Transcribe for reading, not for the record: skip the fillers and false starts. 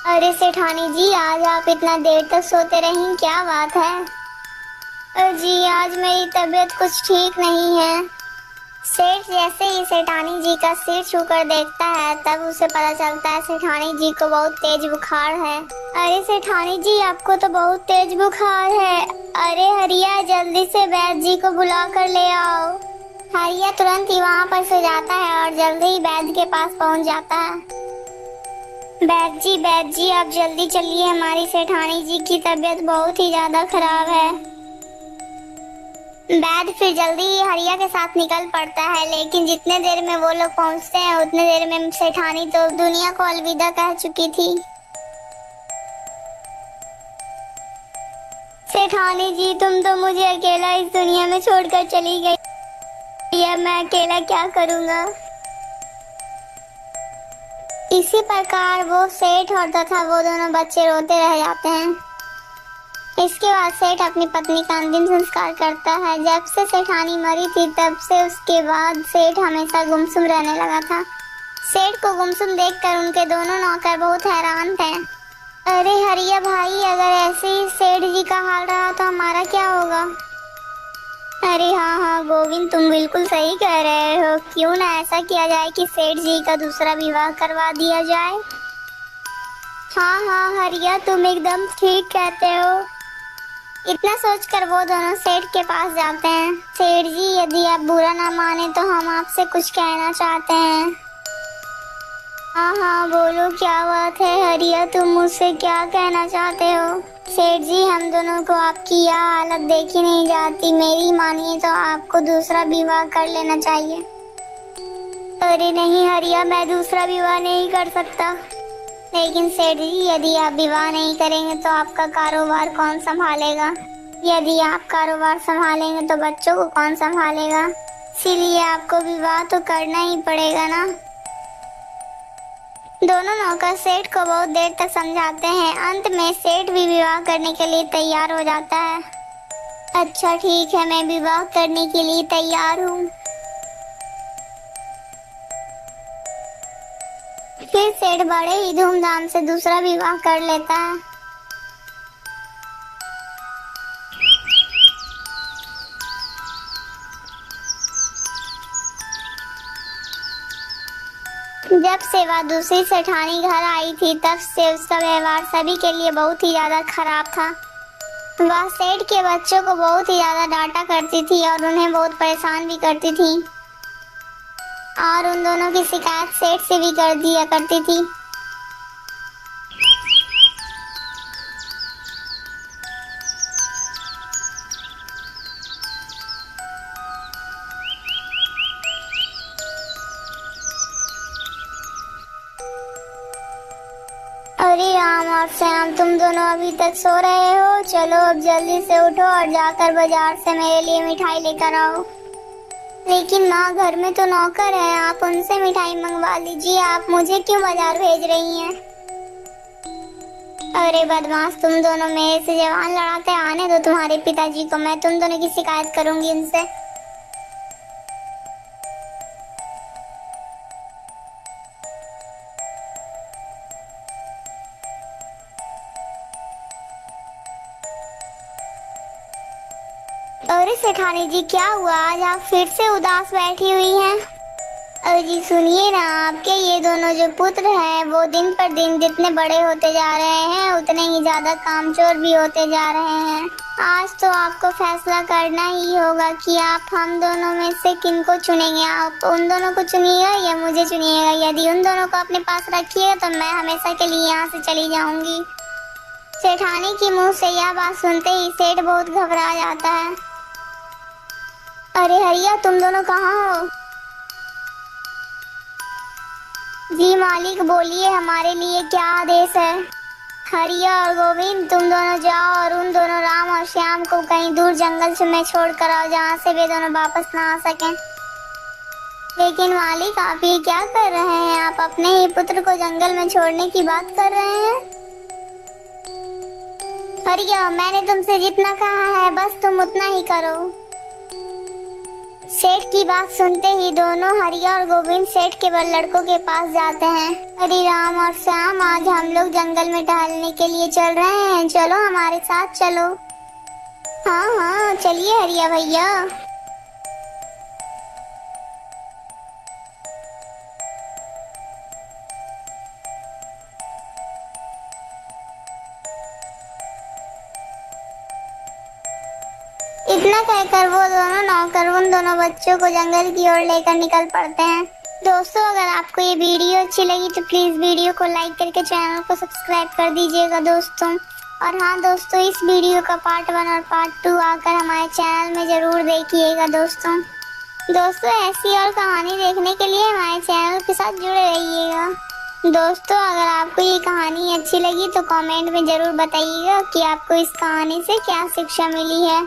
अरे सेठानी जी, आज आप इतना देर तक सोते रही, क्या बात है? जी आज मेरी तबीयत कुछ ठीक नहीं है। सेठ जैसे ही सेठानी जी का सिर छूकर देखता है तब उसे पता चलता है सेठानी जी को बहुत तेज बुखार है। अरे सेठानी जी, आपको तो बहुत तेज बुखार है। अरे हरिया, जल्दी से वैद्य जी को बुला कर ले आओ। हरिया तुरंत ही वहाँ पर से जाता है और जल्दी ही वैद्य के पास पहुँच जाता है। वैद्य जी आप जल्दी चलिए, हमारी सेठानी जी की तबीयत बहुत ही ज्यादा खराब है। वैद्य फिर जल्दी ही हरिया के साथ निकल पड़ता है, लेकिन जितने देर में वो लोग पहुंचते हैं उतने देर में सेठानी तो दुनिया को अलविदा कह चुकी थी। सेठानी जी, तुम तो मुझे अकेला इस दुनिया में छोड़कर चली गई। अब मैं अकेला क्या करूँगा? इसी प्रकार वो सेठ और तथा वो दोनों बच्चे रोते रह जाते हैं। इसके बाद सेठ अपनी पत्नी का अंतिम संस्कार करता है। जब से सेठानी मरी थी तब से उसके बाद सेठ हमेशा गुमसुम रहने लगा था। सेठ को गुमसुम देखकर उनके दोनों नौकर बहुत हैरान थे। अरे हरिया भाई, अगर ऐसे ही सेठ जी का हाल रहा तो हमारा क्या होगा? अरे हाँ गोविंद, तुम बिल्कुल सही कह रहे हो। क्यों ना ऐसा किया जाए कि सेठ जी का दूसरा विवाह करवा दिया जाए। हाँ हरिया, तुम एकदम ठीक कहते हो। इतना सोचकर वो दोनों सेठ के पास जाते हैं। सेठ जी, यदि आप बुरा ना माने तो हम आपसे कुछ कहना चाहते हैं। हाँ बोलो, क्या बात है हरिया, तुम मुझसे क्या कहना चाहते हो? सेठ जी, हम दोनों को आपकी यह हालत देखी नहीं जाती। मेरी मानिए तो आपको दूसरा विवाह कर लेना चाहिए। अरे नहीं हरिया, मैं दूसरा विवाह नहीं कर सकता। लेकिन सेठ जी, यदि आप विवाह नहीं करेंगे तो आपका कारोबार कौन संभालेगा? यदि आप कारोबार संभालेंगे तो बच्चों को कौन संभालेगा? इसीलिए आपको विवाह तो करना ही पड़ेगा ना। दोनों नौकर सेठ को बहुत देर तक समझाते हैं। अंत में सेठ भी विवाह करने के लिए तैयार हो जाता है। अच्छा ठीक है, मैं विवाह करने के लिए तैयार हूँ। फिर सेठ बड़े ही धूमधाम से दूसरा विवाह कर लेता है। जब से वह दूसरी सेठानी घर आई थी तब से उसका व्यवहार सभी के लिए बहुत ही ज्यादा खराब था। वह सेठ के बच्चों को बहुत ही ज्यादा डांटा करती थी और उन्हें बहुत परेशान भी करती थी और उन दोनों की शिकायत सेठ से भी कर दिया करती थी। अरे राम और श्याम, तुम दोनों अभी तक सो रहे हो? चलो अब जल्दी से उठो और जाकर बाजार से मेरे लिए मिठाई लेकर आओ। लेकिन माँ, घर में तो नौकर है, आप उनसे मिठाई मंगवा लीजिए। आप मुझे क्यों बाजार भेज रही हैं? अरे बदमाश, तुम दोनों मेरे से जवान लड़ाते, आने दो तुम्हारे पिताजी को, मैं तुम दोनों की शिकायत करूंगी उनसे। अरे सेठानी जी, क्या हुआ? आज आप फिर से उदास बैठी हुई हैं। अरे जी सुनिए ना, आपके ये दोनों जो पुत्र हैं वो दिन पर दिन जितने बड़े होते जा रहे हैं उतने ही ज्यादा कामचोर भी होते जा रहे हैं। आज तो आपको फैसला करना ही होगा कि आप हम दोनों में से किनको चुनेंगे। आप उन दोनों को चुनिएगा या मुझे चुनिएगा? यदि उन दोनों को अपने पास रखिएगा तो मैं हमेशा के लिए यहाँ से चली जाऊंगी। सेठानी की मुँह से यह बात सुनते ही सेठ बहुत घबरा जाता है। अरे हरिया, तुम दोनों कहाँ हो? जी मालिक, बोलिए, हमारे लिए क्या आदेश है? हरिया और गोविंद, तुम दोनों जाओ और उन दोनों राम और श्याम को कहीं दूर जंगल से में छोड़ कर आओ जहाँ से वे दोनों वापस ना आ सकें। लेकिन मालिक, आप ये क्या कर रहे हैं? आप अपने ही पुत्र को जंगल में छोड़ने की बात कर रहे हैं। हरिया, मैंने तुमसे जितना कहा है बस तुम उतना ही करो। सेठ की बात सुनते ही दोनों हरिया और गोविंद सेठ के लड़कों के पास जाते हैं। हरी राम और श्याम, आज हम लोग जंगल में टहलने के लिए चल रहे हैं, चलो हमारे साथ चलो। हाँ हाँ चलिए हरिया भैया। इतना कहकर वो दोनों नौकर उन दोनों बच्चों को जंगल की ओर लेकर निकल पड़ते हैं। दोस्तों, अगर आपको ये वीडियो अच्छी लगी तो प्लीज वीडियो को लाइक करके चैनल को सब्सक्राइब कर दीजिएगा दोस्तों। और हाँ दोस्तों, इस वीडियो का पार्ट 1 और पार्ट 2 आकर हमारे चैनल में जरूर देखिएगा दोस्तों। ऐसी और कहानी देखने के लिए हमारे चैनल के साथ जुड़े रहिएगा। दोस्तों, अगर आपको ये कहानी अच्छी लगी तो कमेंट में जरूर बताइएगा कि आपको इस कहानी से क्या शिक्षा मिली है।